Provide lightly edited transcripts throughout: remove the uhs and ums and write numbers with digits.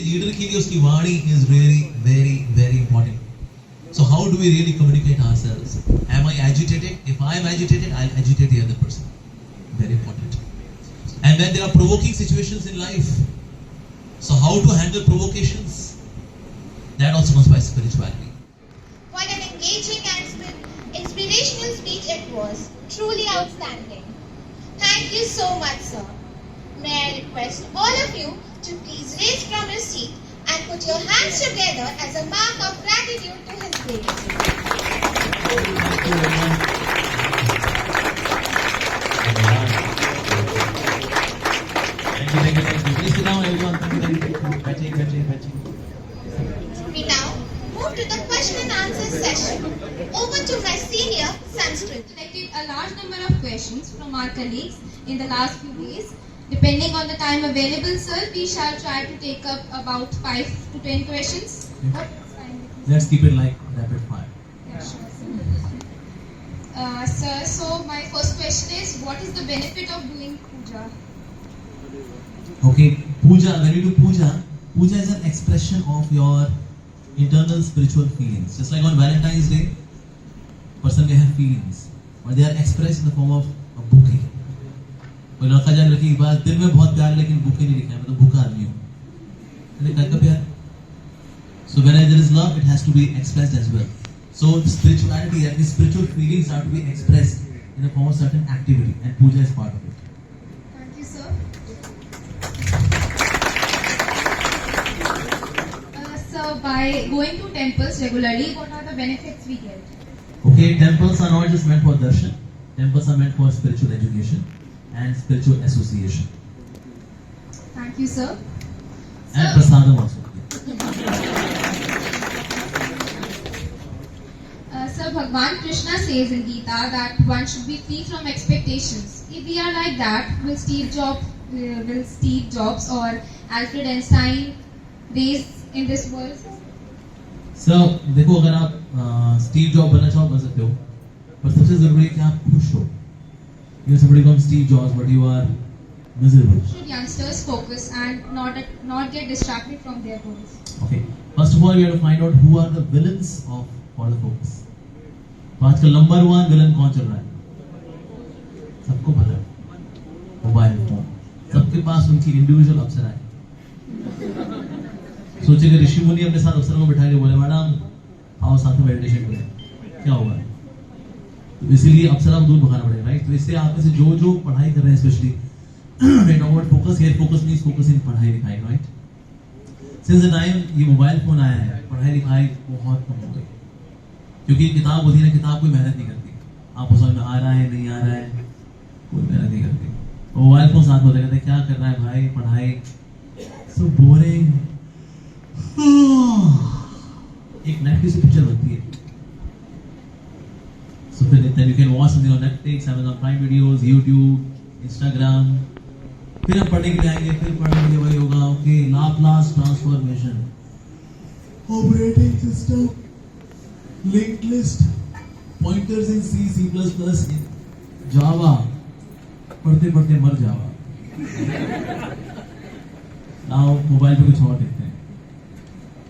Leader के लिए उसकी वाणी is really very very important. So how do we really communicate ourselves? Am I agitated? If I am agitated, I'll agitate the other person. Very important. And when there are provoking situations in life, so how to handle provocations? That also comes by spirituality. What an engaging and inspirational speech it was. Truly outstanding. Thank you so much, sir. May I request all of you to please raise from your seat and put your hands together as a mark of gratitude to his grace. Thank you. Please sit down, everyone. We now move to the question and answer session. Over to my senior Sanskrit. Collected a large number of questions from our colleagues in the last few days. Depending on the time available, sir, we shall try to take up about 5 to 10 questions. Okay. Let's keep it like rapid fire. Yeah, sure, sir, so my first question is, what is the benefit of doing puja? Okay, puja, when you do puja is an expression of your internal spiritual feelings. Just like on Valentine's Day, person may have feelings, but they are expressed in the form of a bouquet. कोई लड़का जाने लड़की के पास दिल में बहुत प्यार लेकिन बुके नहीं लिखा है, मैं तो भूखा आदमी हूँ, मैंने कहा प्यार. So when there is love, it has to be expressed as well. So spirituality and the spiritual feelings are to be expressed in the form of certain activity, and puja is part of it. Thank you, sir. So by going to temples regularly, what are the benefits we get? Okay, temples are not just meant for darshan. Temples are meant for spiritual education and spiritual association. Thank you, sir. And prasadam also. Sir, Bhagwan Krishna says in Gita that one should be free from expectations. If we are like that, will Steve Jobs or Alfred Einstein raise in this world? So, देखो अगर आप Steve job बनना चाहो बन सकते हो, पर सबसे जरूरी है कि आप खुश हो. You somebody become Steve Jobs, but you are miserable. Should youngsters focus and not get distracted from their goals? Okay. First of all, you have to find out who are the villains for the focus. तो आजकल number 1 villain कौन चल रहा है? सबको पता है. Mobile phone. सबके पास उनकी इंडिविजुअल अप्सरा है. सोचे कि ऋषि मुनि अपने साथ अप्सरा को बिठा के बोले मैडम आओ साथ में मेडिटेशन करें, क्या होगा? तो इसीलिए अप्सरा को दूर भगाना पड़ेगा, राइट? तो इससे आप में से जो पढ़ाई कर रहे हैं specially focus here, focus means focus in पढ़ाई लिखाई, राइट? सिंस द टाइम ये मोबाइल फोन आया है, पढ़ाई लिखाई बहुत कम हो गई, क्योंकि किताब होती है ना, किताब कोई मेहनत नहीं करती. आपको समझ में आ रहा है नहीं आ रहा है, कोई मेहनत नहीं करती. मोबाइल फोन साथ में कहते हैं क्या कर रहा है भाई, पढ़ाई सो बोरिंग. एक नेटफ्लिक्स की पिक्चर बनती है, so then you can watch something on Netflix, Amazon Prime Videos, YouTube, Instagram. फिर हम पढ़ने के लिए आएंगे, फिर पढ़ने के लिए वही होगा. Okay, Laplace transformation, operating system, linked list, pointers in C++, in Java. पढ़ते पढ़ते मर जावा. Now मोबाइल पे कुछ और देखते हैं.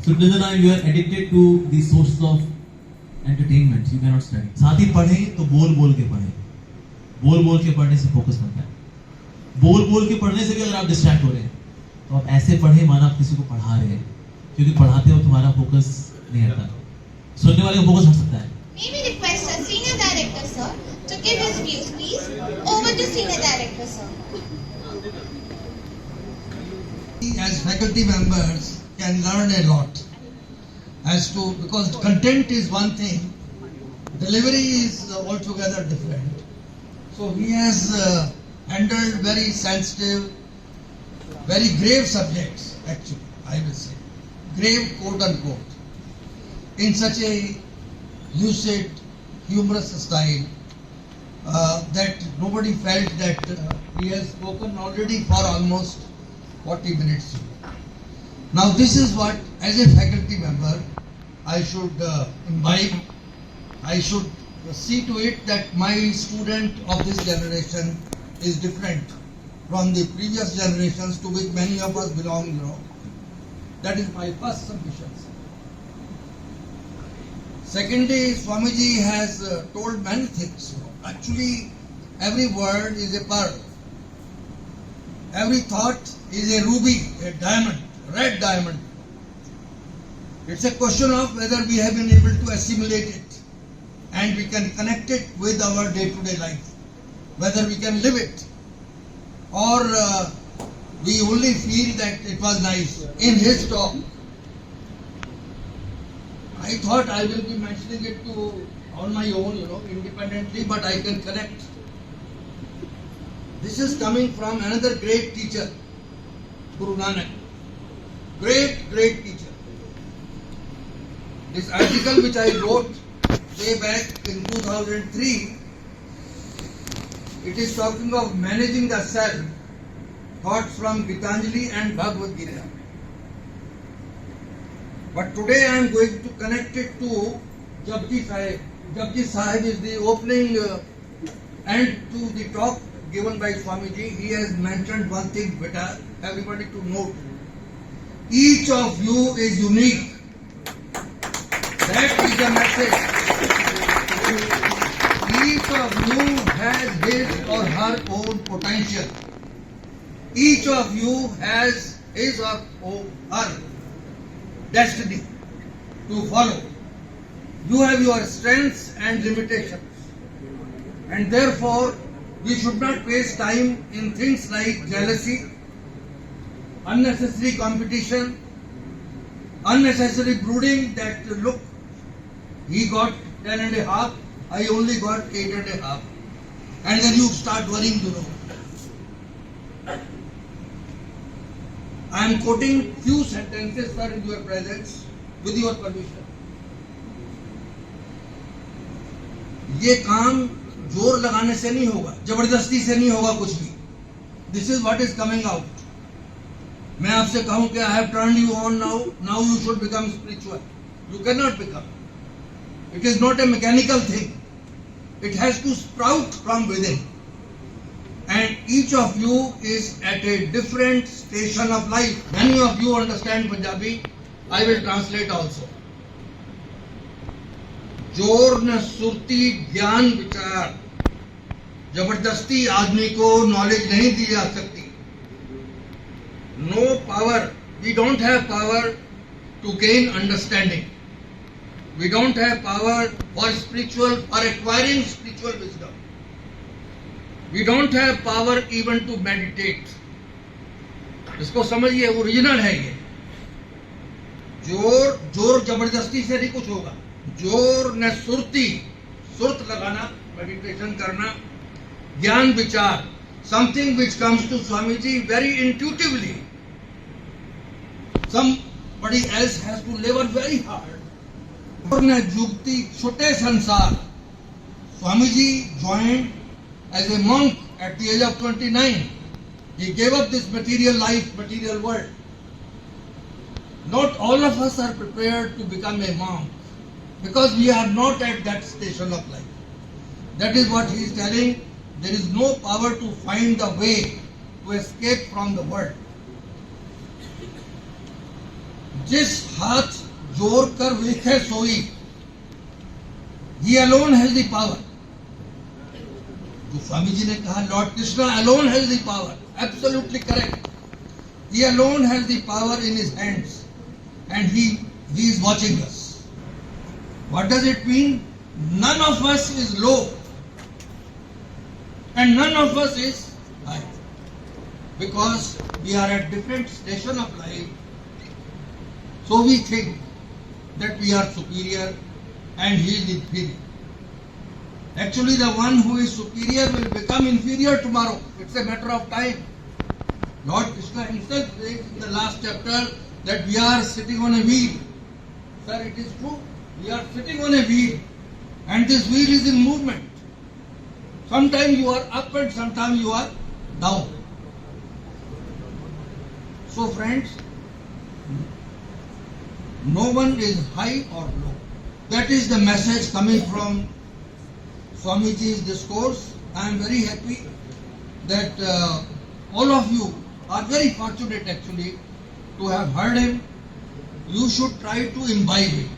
So till the time you are addicted to the sources of entertainment, you cannot study. साथ ही पढ़ें तो बोल के पढ़ें. बोल के पढ़ने से फोकस बनता है. बोल के पढ़ने से भी अगर आप डिस्ट्रैक्ट हो रहे हैं तो आप ऐसे पढ़े माना आप किसी को पढ़ा रहे हैं, क्योंकि पढ़ाते हो तुम्हारा फोकस नहीं हटता, सुनने वाले का फोकस हट सकता है. May we request our senior director, sir, to give his views, please. Over to senior director, sir. As faculty members can learn a lot because content is one thing, delivery is altogether different. So he has handled very sensitive, very grave subjects, actually, I will say. Grave, quote unquote. In such a lucid, humorous style that nobody felt that he has spoken already for almost 40 minutes. Now this is what, as a faculty member, I should imbibe. I should see to it that my student of this generation is different from the previous generations to which many of us belong, That is my first submission. Secondly, Swamiji has told many things. Actually, every word is a pearl. Every thought is a ruby, a diamond, red diamond. It's a question of whether we have been able to assimilate it and we can connect it with our day-to-day life. Whether we can live it or we only feel that it was nice. In his talk, I thought I will be mentioning it on my own, independently, but I can connect. This is coming from another great teacher, Guru Nanak. Great teacher. This article which I wrote way back in 2003, it is talking of managing the self, thoughts from Gitanjali and Bhagavad Gita. But today I am going to connect it to Japji Sahib. Japji Sahib is the opening and to the talk given by Swamiji. He has mentioned one thing better, everybody to note. Each of you is unique. That is the message. Each of you has his or her own potential. Each of you has his or her destiny to follow. You have your strengths and limitations. And therefore, we should not waste time in things like jealousy, unnecessary competition, unnecessary brooding that look, he got 10.5, I only got 8.5. And then you start worrying, I am quoting few sentences, sir, in your presence, with your permission. ये काम जोर लगाने से नहीं होगा, जबरदस्ती से नहीं होगा कुछ भी. This is what is coming out. मैं आपसे कहूं कि I have turned you on now you should become spiritual. You cannot become. It is not a mechanical thing. It has to sprout from within. And each of you is at a different station of life. Many of you understand Punjabi. I will translate also. जोर न सुरती ज्ञान विचार, जबरदस्ती आदमी को knowledge नहीं दी जा सकती. No power. We don't have power to gain understanding. We don't have power for acquiring spiritual wisdom. We don't have power even to meditate. इसको समझिए, ओरिजिनल है ये. जोर जबरदस्ती से नहीं कुछ होगा. जोर न सुरत लगाना, मेडिटेशन करना, ज्ञान विचार, something which comes to Swamiji very intuitively. Somebody else has to labor very hard. और न जुगती छोटे संसार. Swamiji joined as a monk at the age of 29. He gave up this material life, material world. Not all of us are prepared to become a monk because we are not at that station of life. That is what he is telling. There is no power to find the way to escape from the world. जिस हाथ जोड़ कर देखे सोई, he alone has the power. जो स्वामी जी ने कहा, Lord Krishna alone has the power. Absolutely correct. He alone has the power in his hands, and he is watching us. What does it mean? None of us is low, and none of us is high, because we are at different station of life. So we think that we are superior and he is inferior. Actually, the one who is superior will become inferior tomorrow. It's a matter of time. Lord Krishna himself says in the last chapter that we are sitting on a wheel. Sir, it is true. We are sitting on a wheel, and this wheel is in movement. Sometimes you are up and sometimes you are down. So friends, no one is high or low. That is the message coming from Swamiji's discourse. I am very happy that all of you are very fortunate actually to have heard him you should try to imbibe it.